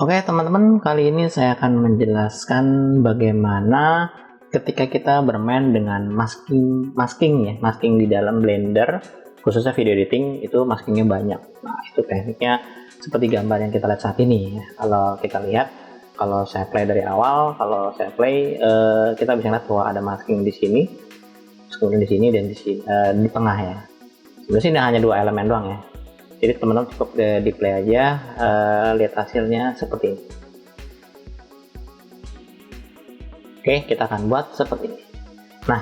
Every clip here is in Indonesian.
Oke teman-teman, kali ini saya akan menjelaskan bagaimana ketika kita bermain dengan masking di dalam Blender, khususnya video editing itu maskingnya banyak. Nah itu tekniknya seperti gambar yang kita lihat saat ini. Kalau kita lihat, kalau saya play dari awal, kita bisa lihat bahwa ada masking di sini, kemudian di sini dan di sini, di tengah ya. Sebenarnya ini hanya dua elemen doang ya. Jadi teman-teman cukup di play aja, lihat hasilnya seperti ini. Oke, kita akan buat seperti ini. Nah,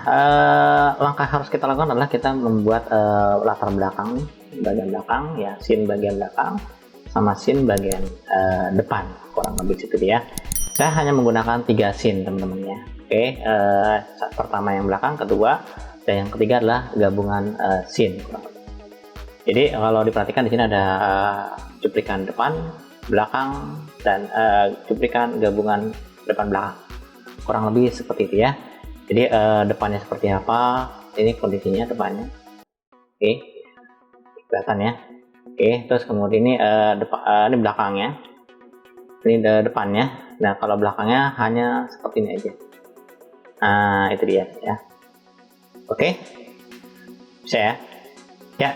langkah harus kita lakukan adalah kita membuat latar belakang, bagian belakang ya, scene bagian belakang sama scene bagian depan, kurang lebih seperti ya. Saya hanya menggunakan 3 scene teman-teman ya. Oke, pertama yang belakang, kedua, dan yang ketiga adalah gabungan scene. Jadi kalau diperhatikan di sini ada cuplikan depan, belakang, dan cuplikan gabungan depan belakang. Kurang lebih seperti itu ya. Jadi depannya seperti apa? Ini kondisinya depannya. Oke, kelihatan ya. Oke, terus kemudian ini ini belakangnya. Ini depannya. Nah kalau belakangnya hanya seperti ini aja. Nah itu dia ya. Oke, bisa ya. Ya,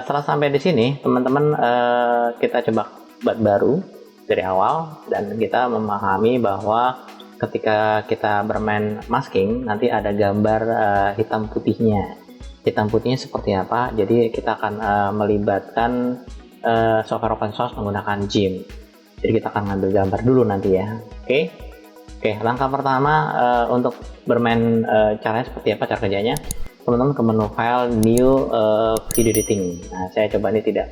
setelah sampai di sini, teman-teman kita coba buat baru dari awal dan kita memahami bahwa ketika kita bermain masking nanti ada gambar hitam putihnya. Hitam putihnya seperti apa? Jadi kita akan melibatkan software open source menggunakan GIMP. Jadi kita akan ngambil gambar dulu nanti ya. Oke, langkah pertama untuk bermain caranya seperti apa cara kerjanya? Teman-teman ke menu file new video editing. Nah saya coba ini tidak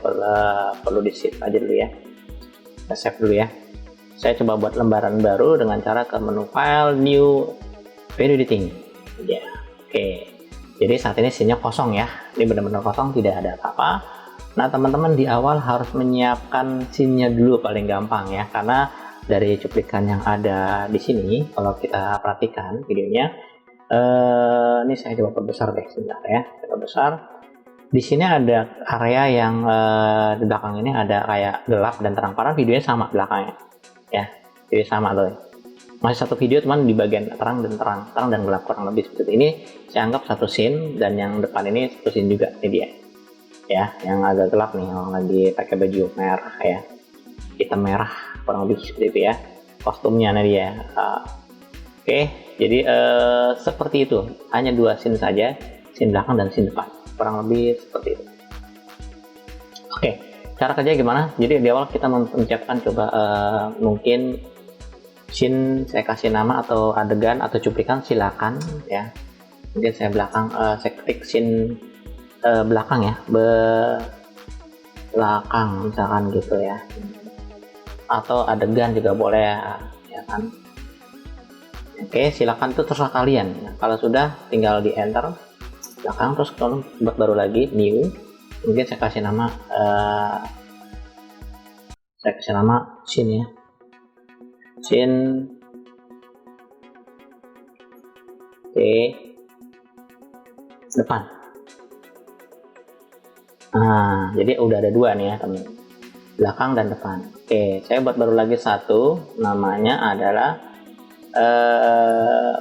perlu di save aja dulu ya, kita save dulu ya. Saya coba buat lembaran baru dengan cara ke menu file new video editing ya. Oke, jadi saat ini scene-nya kosong ya, ini benar-benar kosong, tidak ada apa-apa. Nah teman-teman di awal harus menyiapkan scene-nya dulu paling gampang ya, karena dari cuplikan yang ada di sini kalau kita perhatikan videonya, ini saya coba perbesar deh sebentar ya, kita besar. Di sini ada area yang di belakang ini ada kayak gelap dan terang, padahal videonya sama belakangnya ya, jadi sama loh. Masih satu video teman di bagian terang dan gelap, kurang lebih seperti ini. Saya anggap satu scene, dan yang depan ini satu scene juga, ini dia ya, yang agak gelap nih, orang lagi pakai baju merah ya, hitam merah kurang lebih seperti itu ya, kostumnya nih dia. Oke, jadi seperti itu, hanya 2 scene saja, scene belakang dan scene depan, kurang lebih seperti itu. Oke, cara kerja gimana? Jadi di awal kita menyiapkan coba mungkin scene saya kasih nama atau adegan atau cuplikan, silakan ya. Mungkin saya saya ketik scene belakang ya, belakang misalkan gitu ya, atau adegan juga boleh ya kan. Oke, silakan, itu terserah kalian. Nah, kalau sudah tinggal di enter belakang, terus kalau buat baru lagi new, mungkin saya kasih nama scene ya, scene. Oke, depan. Nah jadi udah ada 2 nih ya teman, belakang dan depan. Oke, saya buat baru lagi satu, namanya adalah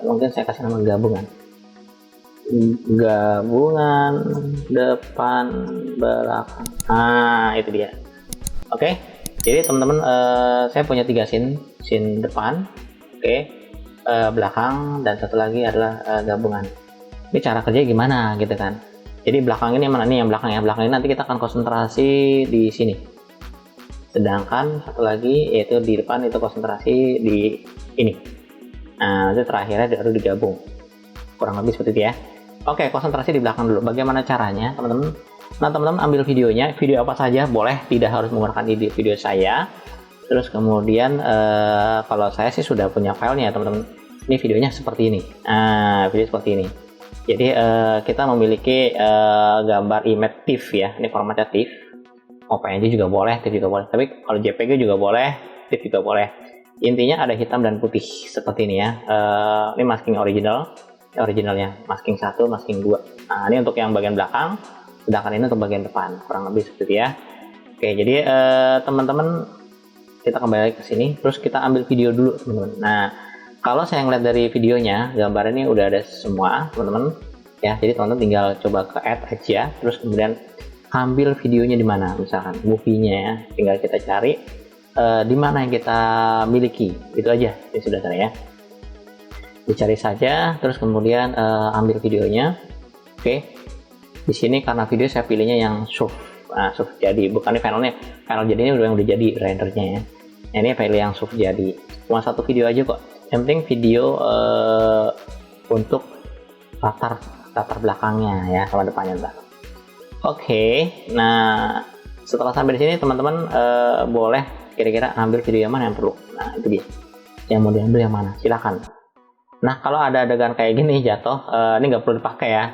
mungkin saya kasih nama gabungan depan belakang. Nah itu dia. Oke, jadi teman-teman saya punya 3 scene depan, belakang, dan satu lagi adalah gabungan. Ini cara kerja gimana gitu kan. Jadi belakang ini mana nih, yang belakang ya, belakang ini nanti kita akan konsentrasi di sini, sedangkan satu lagi yaitu di depan itu konsentrasi di ini. Nah itu terakhirnya baru digabung, kurang lebih seperti itu ya. Oke, konsentrasi di belakang dulu. Bagaimana caranya teman-teman? Nah teman-teman ambil videonya, video apa saja boleh, tidak harus menggunakan video saya. Terus kemudian kalau saya sih sudah punya filenya teman-teman, ini videonya seperti ini. Nah video seperti ini. Jadi kita memiliki gambar image TIFF ya, ini formatnya TIFF. OPNG juga boleh, TIFF juga boleh, tapi kalau JPG juga boleh, TIFF juga boleh. Intinya ada hitam dan putih seperti ini ya. Ini masking originalnya, masking 1, masking 2. Nah ini untuk yang bagian belakang, sedangkan ini untuk bagian depan, kurang lebih seperti itu ya. Oke, jadi teman-teman kita kembali ke sini, terus kita ambil video dulu teman-teman. Nah, kalau saya ngeliat dari videonya, gambar ini udah ada semua teman-teman ya. Jadi teman-teman tinggal coba ke add aja, terus kemudian ambil videonya di mana, misalkan movie-nya ya, tinggal kita cari di mana yang kita miliki, itu aja ya sudah ya. Dicari saja, terus kemudian ambil videonya. Oke. Di sini karena video saya pilihnya yang SUV. Nah, SUV jadi, bukan ini filenya. File jadinya udah yang udah jadi rendernya ya. Nah, ini pilih yang SUV jadi. Cuma satu video aja kok. Yang penting video untuk latar belakangnya ya, sama depannya ntar. Oke. Nah, setelah sampai di sini teman-teman boleh kira-kira ambil video yang mana yang perlu. Nah, itu dia. Yang mau diambil yang mana? Silakan. Nah, kalau ada adegan kayak gini jatuh, ini nggak perlu dipakai ya.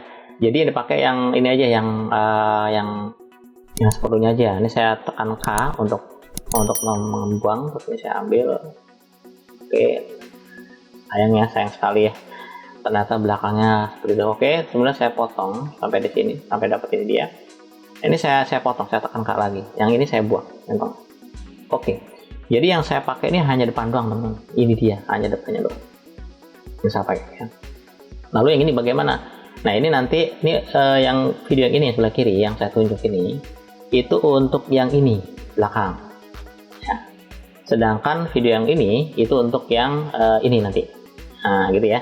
Jadi dipakai yang ini aja, yang seperlunya aja. Ini saya tekan K untuk membuang, terus ini saya ambil. Oke, sayang sekali ya. Ternyata belakangnya seperti itu. Oke, kemudian saya potong sampai di sini, sampai dapat ini dia. Ini saya potong, saya tekan K lagi. Yang ini saya buang. Oke. Jadi yang saya pakai ini hanya depan doang, teman-teman. Ini dia, hanya depannya doang. Bisa pakai ya. Lalu yang ini bagaimana? Nah, ini nanti yang video yang ini yang sebelah kiri yang saya tunjuk ini itu untuk yang ini belakang ya. Sedangkan video yang ini itu untuk yang ini nanti. Nah, gitu ya.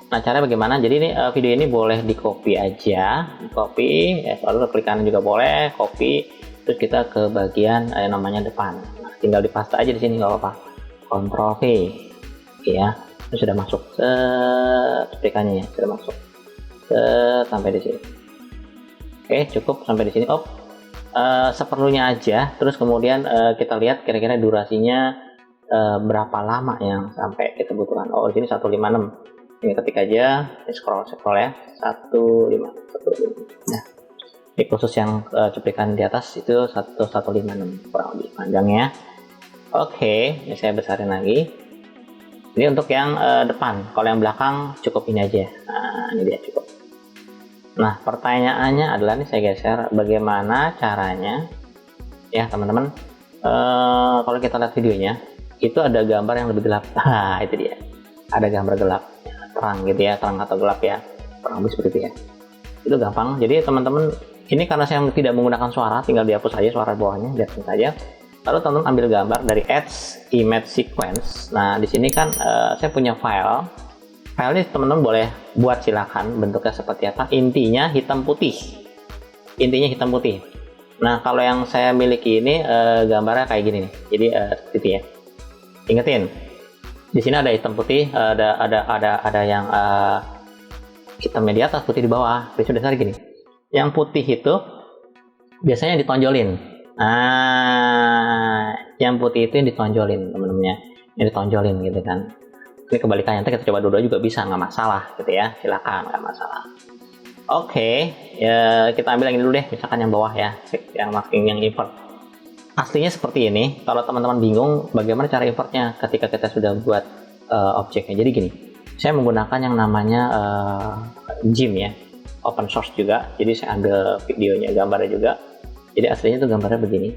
Nah, caranya bagaimana? Jadi ini video ini boleh di copy aja, copy ya, lalu klik kanan juga boleh, copy, terus kita ke bagian yang namanya depan. Nah, tinggal dipaste aja di sini nggak apa-apa. Ctrl V ya. Ini sudah masuk cuplikannya ya, sudah masuk sampai di sini. Oke, cukup sampai di sini. Seperlunya aja. Terus kemudian kita lihat kira-kira durasinya berapa lama yang sampai kita butuhkan. Di sini 156. Ini ketik aja, ini scroll ya, 156. Nah, ini khusus yang cuplikan di atas itu 156 kurang lebih panjangnya. Oke, ini saya besarin lagi. Ini untuk yang depan. Kalau yang belakang cukup ini aja. Nah, ini dia cukup. Nah, pertanyaannya adalah nih saya geser, bagaimana caranya ya teman-teman, kalau kita lihat videonya itu ada gambar yang lebih gelap. Itu dia, ada gambar gelap terang gitu ya, terang atau gelap ya, kurang lebih seperti itu ya. Itu gampang. Jadi teman-teman, ini karena saya tidak menggunakan suara, tinggal dihapus saja suara bawahnya, dihapus saja. Lalu teman-teman ambil gambar dari Add Image Sequence. Nah, di sini kan saya punya file ini teman-teman boleh buat, silakan bentuknya seperti apa. Intinya hitam putih. Nah, kalau yang saya miliki ini gambarnya kayak gini nih. Jadi seperti ya. Ingetin, di sini ada hitam putih, ada yang hitamnya di atas, putih di bawah. Sudah dasar gini. Yang putih itu biasanya ditonjolin. Yang putih itu yang ditonjolin teman-temannya. Yang ditonjolin gitu kan. Ini kebalikannya, nanti kita coba dua-dua juga bisa, nggak masalah gitu ya, silakan, nggak masalah. Oke, ya kita ambil yang ini dulu deh, misalkan yang bawah ya, yang masking, yang import. Aslinya seperti ini. Kalau teman-teman bingung bagaimana cara importnya ketika kita sudah buat objeknya, jadi gini, saya menggunakan yang namanya GIMP ya, open source juga. Jadi saya ambil videonya, gambarnya juga. Jadi aslinya tuh gambarnya begini,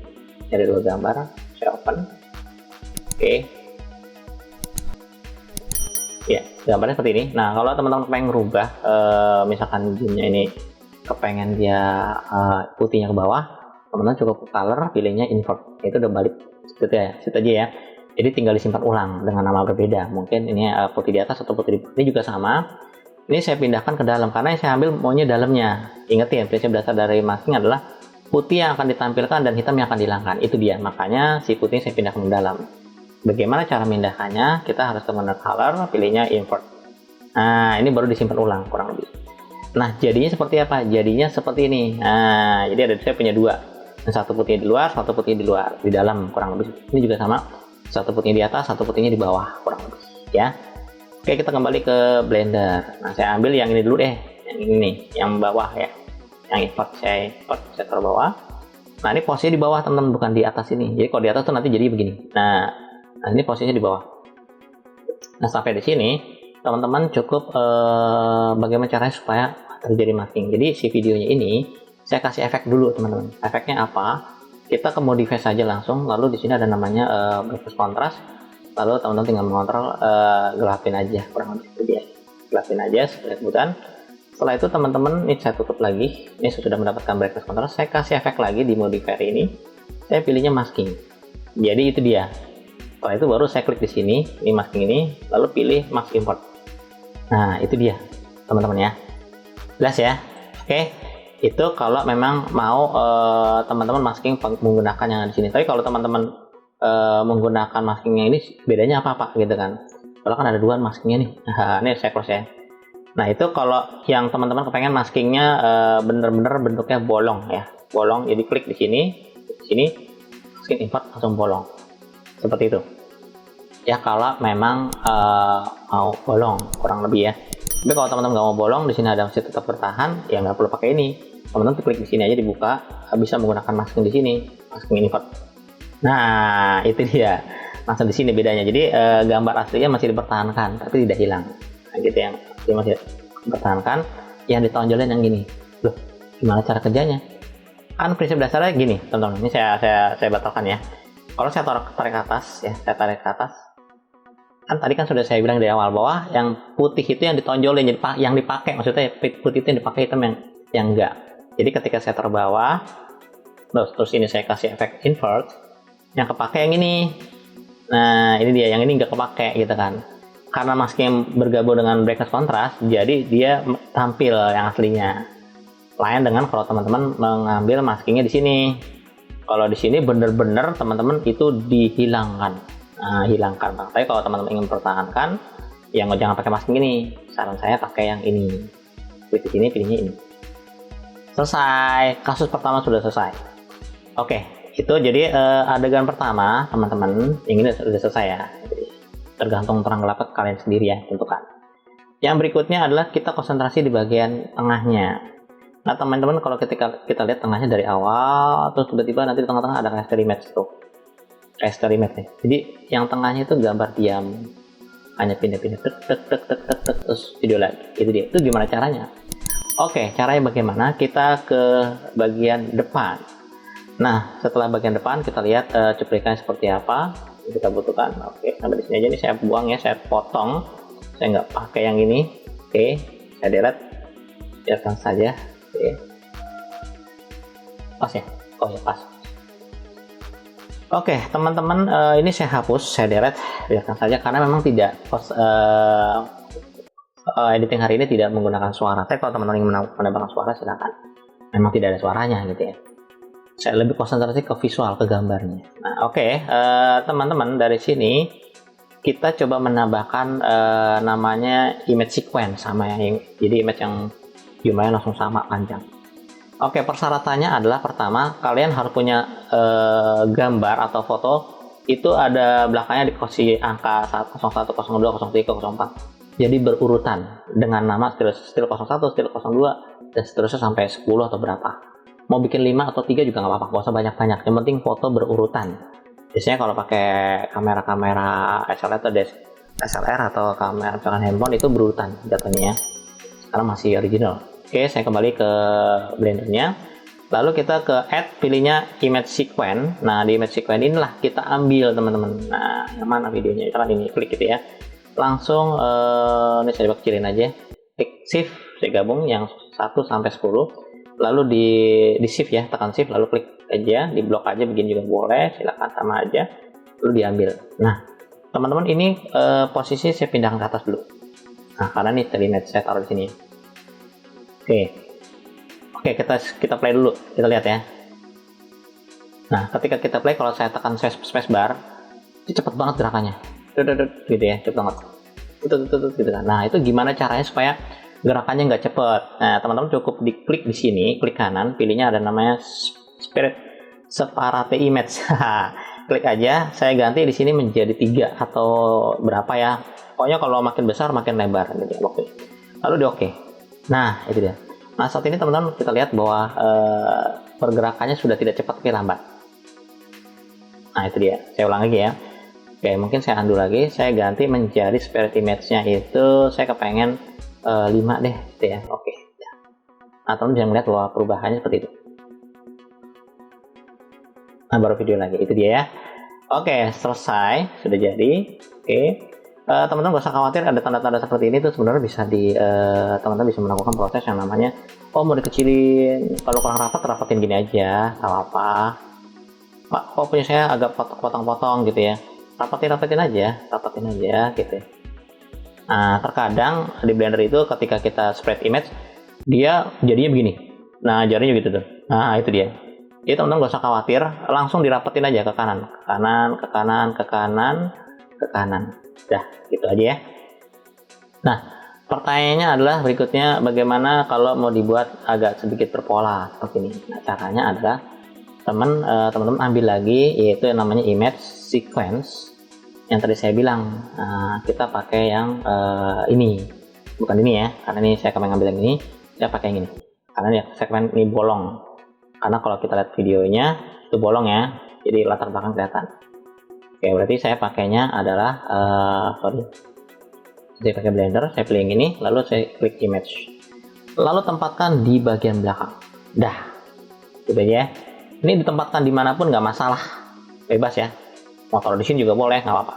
ada dua gambar, saya open. Oke. Ya, gambarnya seperti ini. Nah, kalau teman-teman pengen ngerubah, misalkan GIMP-nya ini kepengen dia putihnya ke bawah, teman-teman cukup color, pilihnya invert. Itu udah balik gitu ya, situ aja ya. Jadi tinggal disimpan ulang dengan nama berbeda. Mungkin ini putih di atas atau putih di bawah. Ini juga sama. Ini saya pindahkan ke dalam karena yang saya ambil maunya dalamnya. Ingetin, prinsip dasar dari masking adalah putih yang akan ditampilkan dan hitam yang akan dihilangkan. Itu dia. Makanya si putih saya pindahkan ke dalam. Bagaimana cara memindahkannya? Kita harus ke menu color, pilihnya invert. Nah, ini baru disimpan ulang kurang lebih. Nah, jadinya seperti apa? Jadinya seperti ini. Nah, jadi saya punya dua. Satu putih di luar, satu putih di luar, di dalam kurang lebih. Ini juga sama. Satu putih di atas, satu putihnya di bawah kurang lebih. Ya. Oke, kita kembali ke Blender. Nah, saya ambil yang ini dulu deh. Yang ini nih, yang bawah ya. Yang import saya taruh bawah. Nah, ini posisinya di bawah teman-teman, bukan di atas ini. Jadi kalau di atas tuh nanti jadi begini. Nah, ini posisinya di bawah. Nah, sampai di sini teman-teman cukup bagaimana caranya supaya terjadi masking. Jadi si videonya ini saya kasih efek dulu teman-teman. Efeknya apa? kita ke modify saja langsung, lalu di sini ada namanya brightness contrast, lalu teman-teman tinggal mengontrol gelapin aja, kurang lebih itu dia, gelapin aja seperti kebutuhan. Setelah itu teman-teman ini saya tutup lagi, ini sudah mendapatkan brightness contrast, saya kasih efek lagi di modifier ini, saya pilihnya masking. Jadi itu dia. Setelah itu baru saya klik di sini, ini masking ini, lalu pilih mask import. Nah itu dia teman-teman ya, jelas ya. Oke, itu kalau memang mau teman-teman masking menggunakan yang di sini. Tapi kalau teman-teman menggunakan maskingnya ini bedanya apa pak gitu kan? Kalau kan ada dua maskingnya nih. Nah, ini saya close ya. Nah itu kalau yang teman-teman kepengen maskingnya bener-bener bentuknya bolong ya, bolong. Jadi klik di sini, masking import langsung bolong, seperti itu. Ya kalau memang mau bolong kurang lebih ya. Tapi kalau teman-teman nggak mau bolong, di sini ada masih tetap bertahan, ya nggak perlu pakai ini. Teman-teman klik di sini aja dibuka, bisa menggunakan masking di sini, masking import. Nah itu dia, langsung di sini bedanya. Jadi gambar aslinya masih dipertahankan, tapi tidak hilang. Nah, gitu yang masih dipertahankan, yang ditonjolin yang gini. Loh, gimana cara kerjanya? Kan prinsip dasarnya gini, teman-teman. Ini saya batalkan ya. Kalau saya tarik ke atas, ya, saya tarik ke atas. Kan tadi kan sudah saya bilang dari awal bahwa yang putih itu yang ditonjolin, jadi yang dipakai, maksudnya putih itu yang dipakai, hitam yang enggak. Jadi ketika saya terbawah, terus ini saya kasih efek invert, yang kepake yang ini. Nah ini dia, yang ini nggak kepake gitu kan. Karena masking bergabung dengan brightness contrast, jadi dia tampil yang aslinya. Lain dengan kalau teman-teman mengambil maskingnya di sini. Kalau di sini bener-bener teman-teman itu dihilangkan. Nah, hilangkan. Tapi kalau teman-teman ingin mempertahankan, ya jangan pakai masking ini. Saran saya pakai yang ini. Klik di sini, pilihnya ini. Selesai. Kasus pertama sudah selesai. Oke, itu jadi adegan pertama, teman-teman. Yang ini sudah selesai ya. Tergantung terang gelap kalian sendiri ya, tentukan. Yang berikutnya adalah kita konsentrasi di bagian tengahnya. Nah, teman-teman kalau ketika kita lihat tengahnya dari awal, terus tiba-tiba nanti di tengah-tengah ada raster image tuh. Raster image nih. Jadi yang tengahnya itu gambar diam, hanya pindah-pindah tek terus video lagi. Itu dia. Itu gimana caranya? Oke, caranya bagaimana? Kita ke bagian depan. Nah, setelah bagian depan kita lihat cuplikannya seperti apa yang kita butuhkan. Oke, sampai di sini aja nih saya buang ya, saya potong. Saya nggak pakai yang ini. Oke, saya delete. Biarkan saja. Oke. Pas ya? Oh ya, pas. Oke, teman-teman, ini saya hapus, saya delete, biarkan saja karena memang tidak editing hari ini tidak menggunakan suara. Tapi kalau teman-teman ingin menambahkan suara silakan. Memang tidak ada suaranya gitu ya. Saya lebih konsentrasi ke visual, ke gambarnya. Nah, oke, teman-teman dari sini kita coba menambahkan namanya image sequence sama yang jadi image yang jumlahnya langsung sama panjang. Oke, persyaratannya adalah pertama kalian harus punya gambar atau foto itu ada belakangnya dikasih angka 01, 02, 03, 04. Jadi berurutan dengan nama stil 01, stil 02 dan seterusnya sampai 10 atau berapa. Mau bikin 5 atau 3 juga nggak apa-apa, nggak usah banyak-banyak. Yang penting foto berurutan. Biasanya kalau pakai kamera-kamera SLR atau kamera misalkan handphone itu berurutan jatuhnya ya. Sekarang masih original. Oke, saya kembali ke blendernya. Lalu kita ke add, pilihnya image sequence. Nah, di image sequence inilah kita ambil teman-teman. Nah, yang mana videonya? Kita kan ini klik gitu ya. Langsung ini saya kecilin aja. Klik shift, saya gabung yang 1 sampai 10. Lalu di shift ya, tekan shift lalu klik aja, di blok aja begini juga boleh, silakan sama aja. Lalu diambil. Nah, teman-teman ini posisi saya pindahkan ke atas dulu. Nah, karena ini tadi image saya taruh di sini. Oke, kita play dulu, kita lihat ya. Nah, ketika kita play, kalau saya tekan space bar, itu cepet banget gerakannya, gitu ya, cepet banget. Gitu kan. Nah, itu gimana caranya supaya gerakannya nggak cepet? Nah, teman-teman cukup diklik di sini, klik kanan, pilihnya ada namanya separate image. Klik aja, saya ganti di sini menjadi 3 atau berapa ya. Pokoknya kalau makin besar makin lebar gitu. Oke. Lalu di oke. Nah, itu dia. Nah, saat ini teman-teman kita lihat bahwa pergerakannya sudah tidak cepat tapi lambat. Nah, itu dia. Saya ulang lagi ya. Oke, mungkin saya undo lagi. Saya ganti menjadi separate image-nya itu saya kepengen 5 deh, gitu ya. Oke. Nah, teman-teman bisa melihat bahwa perubahannya seperti itu. Nah, baru video lagi. Itu dia ya. Oke, selesai, sudah jadi. Oke. Teman-teman gak usah khawatir ada tanda-tanda seperti ini tuh sebenarnya bisa teman-teman bisa melakukan proses yang namanya mau dikecilin, kalau kurang rapatin gini aja, nggak apa-apa. Pak, kok punya saya agak potong-potong gitu ya, rapatin aja gitu. Nah, terkadang di Blender itu ketika kita spread image dia jadinya begini. Nah, jadinya gitu tuh. Nah, itu dia. Jadi teman-teman gak usah khawatir, langsung dirapetin aja ke kanan. Dah, gitu aja ya. Nah, pertanyaannya adalah berikutnya, bagaimana kalau mau dibuat agak sedikit berpola seperti ini. Nah, caranya adalah teman-teman ambil lagi, yaitu yang namanya image sequence yang tadi saya bilang. Nah, kita pakai yang ini, bukan ini ya, karena ini saya akan ngambil yang ini. Saya pakai yang ini karena ya segmen ini bolong, karena kalau kita lihat videonya itu bolong ya, jadi latar belakang kelihatan. Oke, berarti saya pakainya adalah saya pakai Blender, saya pilih yang ini, lalu saya klik image, lalu tempatkan di bagian belakang. Dah, gitu ya. Ini ditempatkan dimanapun nggak masalah, bebas ya, mau taruh di sini juga boleh, nggak apa-apa.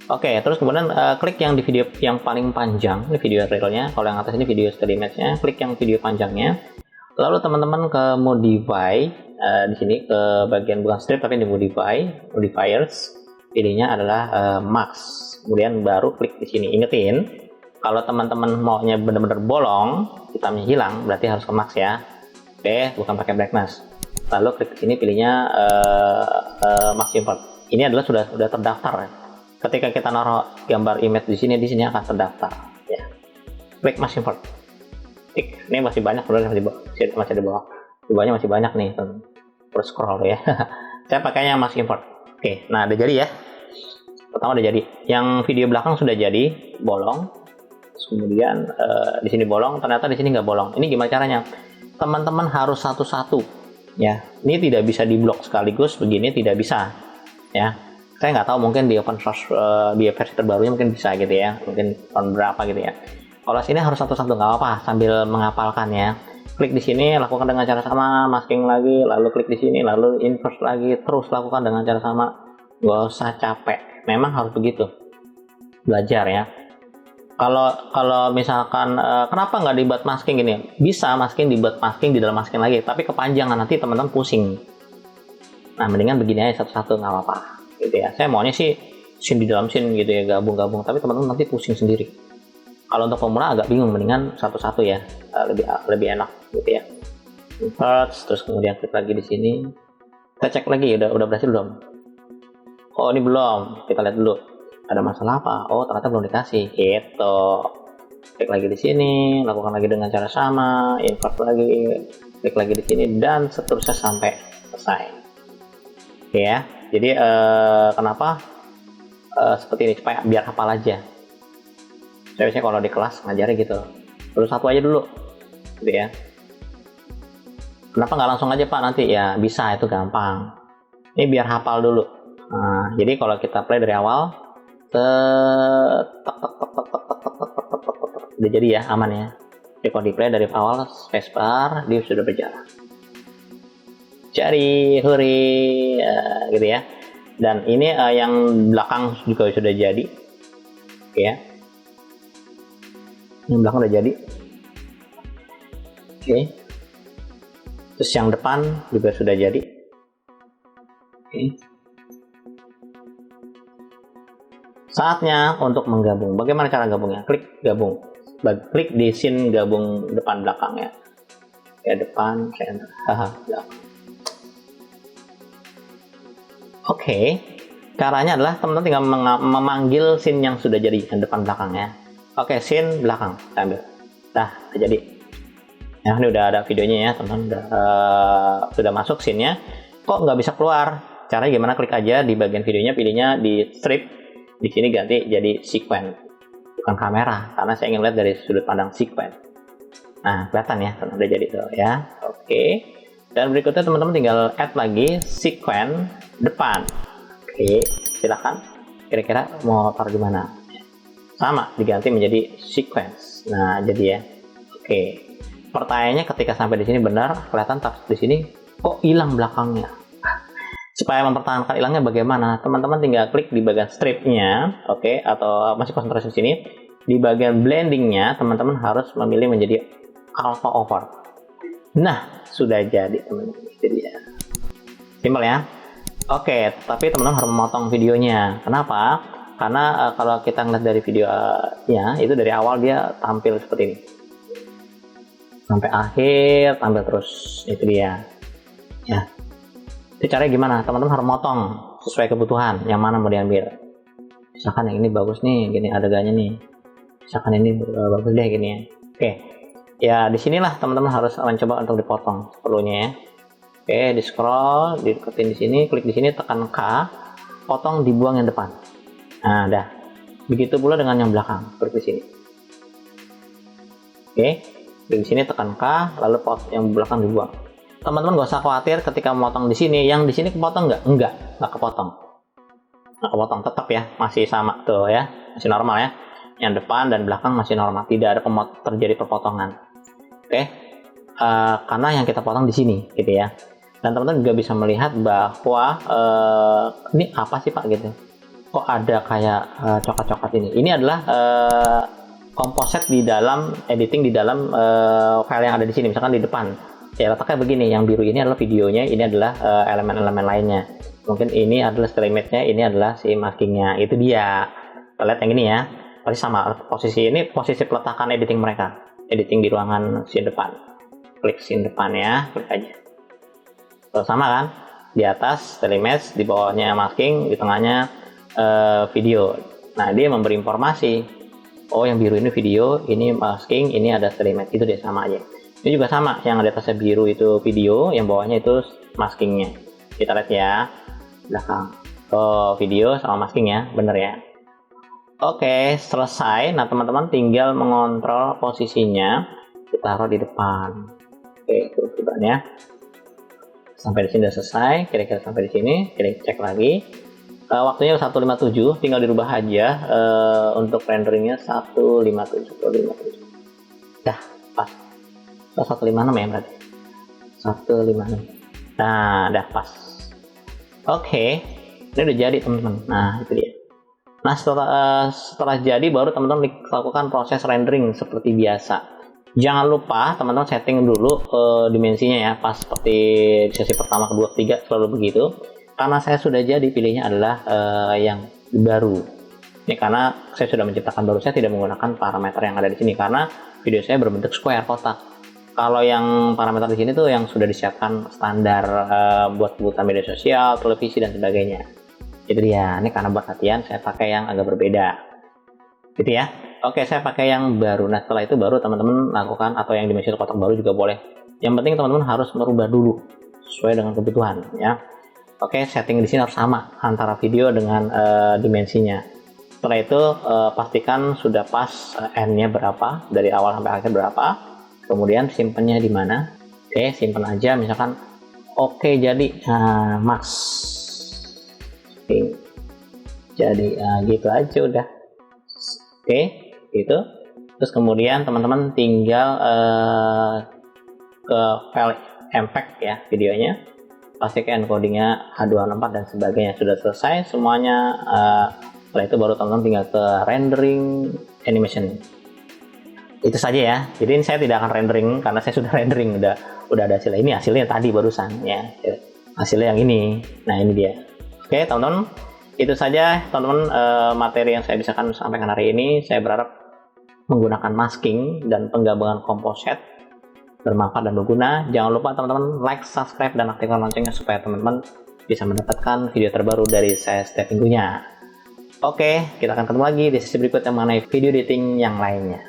Oke, terus kemudian klik yang di video yang paling panjang, ini video realnya. Kalau yang atas ini video steady image-nya, klik yang video panjangnya. Lalu teman-teman ke modify, di sini ke bagian bukan strip tapi di modifiers, pilihnya adalah max. Kemudian baru klik di sini. Ingetin, kalau teman-teman maunya benar-benar bolong, hitamnya hilang, berarti harus ke max ya. Oke, bukan pakai brightness. Lalu klik di sini, pilihnya max import. Ini adalah sudah terdaftar ya. Ketika kita naruh gambar image di sini akan terdaftar ya. Klik max import. Klik. Ini masih banyak, masih di bawah. Di bawahnya masih banyak nih, terus scroll ya. Saya pakainya max import. Oke, nah udah jadi ya. Pertama udah jadi. Yang video belakang sudah jadi, bolong. Terus kemudian di sini bolong, ternyata di sini nggak bolong. Ini gimana caranya? Teman-teman harus satu-satu ya. Ini tidak bisa diblok sekaligus begini, tidak bisa ya. Saya nggak tahu, mungkin di open source di versi terbarunya mungkin bisa gitu ya, mungkin tahun berapa gitu ya. Kalau sini harus satu-satu, nggak apa-apa, sambil menghafalkan ya. Klik di sini, lakukan dengan cara sama, masking lagi, lalu klik di sini, lalu invert lagi, terus lakukan dengan cara sama. Nggak usah capek, memang harus begitu. Belajar ya. Kalau misalkan kenapa nggak dibuat masking gini? Bisa dibuat masking di dalam masking lagi, tapi kepanjangan, nanti teman-teman pusing. Nah, mendingan begini aja satu-satu, nggak apa-apa. Gitu ya, saya maunya sih scene di dalam scene gitu ya, gabung-gabung, tapi teman-teman nanti pusing sendiri. Kalau untuk pemula agak bingung, mendingan satu-satu ya, lebih enak gitu ya. Invert, terus kemudian klik lagi di sini, kita cek lagi udah berhasil belum. Oh, ini belum, kita lihat dulu ada masalah apa. Oh, ternyata belum dikasih gitu. Klik lagi di sini, lakukan lagi dengan cara sama, invert lagi, klik lagi di sini, dan seterusnya sampai selesai. Oke ya. Jadi kenapa seperti ini, supaya biar hafal aja. Saya biasanya kalau di kelas ngajarnya gitu, terus satu aja dulu gitu ya. Kenapa nggak langsung aja Pak nanti? Ya bisa, itu gampang. Ini biar hafal dulu. Nah, jadi kalau kita play dari awal, udah jadi ya, aman ya. Jadi kalau di play dari awal, spacebar, dia sudah berjalan. Cari huri gitu ya. Dan ini yang belakang juga sudah jadi. Oke ya. Yang belakang udah jadi. Oke. Terus yang depan juga sudah jadi. Oke. Saatnya untuk menggabung. Bagaimana cara gabungnya? Klik gabung. Klik di scene gabung depan belakang ya. Ya depan, center. Belakang. Oke, caranya adalah teman-teman tinggal memanggil scene yang sudah jadi, yang depan belakang ya. Oke, scene belakang, saya ambil. Dah, udah jadi. Ya, ini udah ada videonya ya, teman-teman. Sudah masuk scene-nya. Kok nggak bisa keluar? Caranya gimana? Klik aja di bagian videonya, pilihnya di strip. Di sini ganti jadi sequence, bukan kamera, karena saya ingin lihat dari sudut pandang sequence. Nah, kelihatan ya, udah jadi tuh ya. Oke. Dan berikutnya teman-teman tinggal add lagi sequence depan. Oke, silakan. Kira-kira mau taruh di mana? Sama, diganti menjadi sequence. Nah, jadi ya. Oke. Pertanyaannya ketika sampai di sini benar, kelihatan di sini kok hilang belakangnya. supaya mempertahankan hilangnya bagaimana? Teman-teman tinggal klik di bagian stripnya, oke, atau masih konsentrasi sini. Di bagian blendingnya, teman-teman harus memilih menjadi alpha over. Nah, sudah jadi teman-teman. Jadi ya, simpel ya. Oke, tapi teman-teman harus memotong videonya. Kenapa? Karena kalau kita ngeliat dari videonya, itu dari awal dia tampil seperti ini. Sampai akhir, tampil terus. Itu dia. Ya. Itu caranya gimana? Teman-teman harus motong sesuai kebutuhan. Yang mana mau diambil. Misalkan yang ini bagus nih, gini adegannya nih. Misalkan ini bagus deh gini ya. Oke. Ya, disinilah teman-teman harus mencoba untuk dipotong perlunya ya. Oke, di scroll, dideketin di sini, klik di sini, tekan K, potong, dibuang yang depan. Nah, dah. Begitu pula dengan yang belakang, seperti di sini. Oke, di sini tekan K, lalu yang belakang dibuang. Teman-teman gak usah khawatir ketika memotong di sini, yang di sini kepotong nggak? Nggak kepotong. Nggak kepotong, tetap ya, masih sama tuh ya, masih normal ya. Yang depan dan belakang masih normal, tidak ada terjadi perpotongan. Oke, karena yang kita potong di sini, gitu ya. Dan teman-teman juga bisa melihat bahwa ini apa sih Pak gitu? Kok ada kayak coklat-coklat ini? Ini adalah komposit di dalam editing di dalam file yang ada di sini. Misalkan di depan, ya letaknya begini. Yang biru ini adalah videonya, ini adalah elemen-elemen lainnya. Mungkin ini adalah still image-nya, ini adalah si maskingnya. Itu dia. Kita lihat yang ini ya. Pasti sama. Posisi ini posisi peletakan editing mereka. Editing di ruangan scene depan. Klik scene depan ya, klik aja. Tuh, sama kan? Di atas still image, di bawahnya masking, di tengahnya video. Nah, dia memberi informasi. Oh, yang biru ini video, ini masking, ini ada still image. Itu dia sama aja. Ini juga sama, yang di atasnya biru itu video, yang bawahnya itu maskingnya. Kita lihat ya, belakang. Oh, video sama masking ya, bener ya. Oke, selesai. Nah, teman-teman tinggal mengontrol posisinya, ditaruh di depan. Oke, kebetulan ya. Sampai di sini udah selesai, kira-kira sampai di sini, kita cek lagi. Waktunya 157, tinggal dirubah aja untuk renderingnya 157. Dah, pas. 156 ya berarti. 156. Nah, dah pas. Oke, ini udah jadi teman-teman. Nah, itu dia. Nah, setelah jadi baru teman-teman lakukan proses rendering seperti biasa. Jangan lupa teman-teman setting dulu dimensinya ya, pas seperti sesi pertama, kedua, ketiga selalu begitu. Karena saya sudah jadi pilihnya adalah yang baru. Ini karena saya sudah menciptakan baru, saya tidak menggunakan parameter yang ada di sini karena video saya berbentuk square kotak. Kalau yang parameter di sini tuh yang sudah disiapkan standar buat kebutuhan media sosial, televisi dan sebagainya. Itu dia. Ini karena buat latihan saya pakai yang agak berbeda. Gitu ya. Oke, saya pakai yang baru. Nah, setelah itu baru teman-teman lakukan, atau yang dimensi kotak baru juga boleh. Yang penting teman-teman harus merubah dulu sesuai dengan kebutuhan ya. Oke, setting di sini harus sama antara video dengan dimensinya. Setelah itu pastikan sudah pas N-nya berapa, dari awal sampai akhir berapa. Kemudian simpennya di mana. Oke, simpen aja misalkan oke jadi max. Oke. Jadi gitu aja udah. Oke, gitu. Terus kemudian teman-teman tinggal ke file MPEG ya videonya. Pastikan encodingnya H264 dan sebagainya sudah selesai semuanya. Setelah itu baru teman-teman tinggal ke rendering animation. Itu saja ya. Jadi ini saya tidak akan rendering karena saya sudah rendering, udah ada hasilnya. Ini hasilnya tadi barusan ya. Hasilnya yang ini. Nah, ini dia. Oke, teman-teman. Itu saja teman-teman materi yang saya bisa sampaikan hari ini. Saya berharap menggunakan masking dan penggabungan komposit bermanfaat dan berguna. Jangan lupa teman-teman like, subscribe, dan aktifkan loncengnya supaya teman-teman bisa mendapatkan video terbaru dari saya setiap minggunya. Oke, kita akan ketemu lagi di sesi berikutnya mengenai video editing yang lainnya.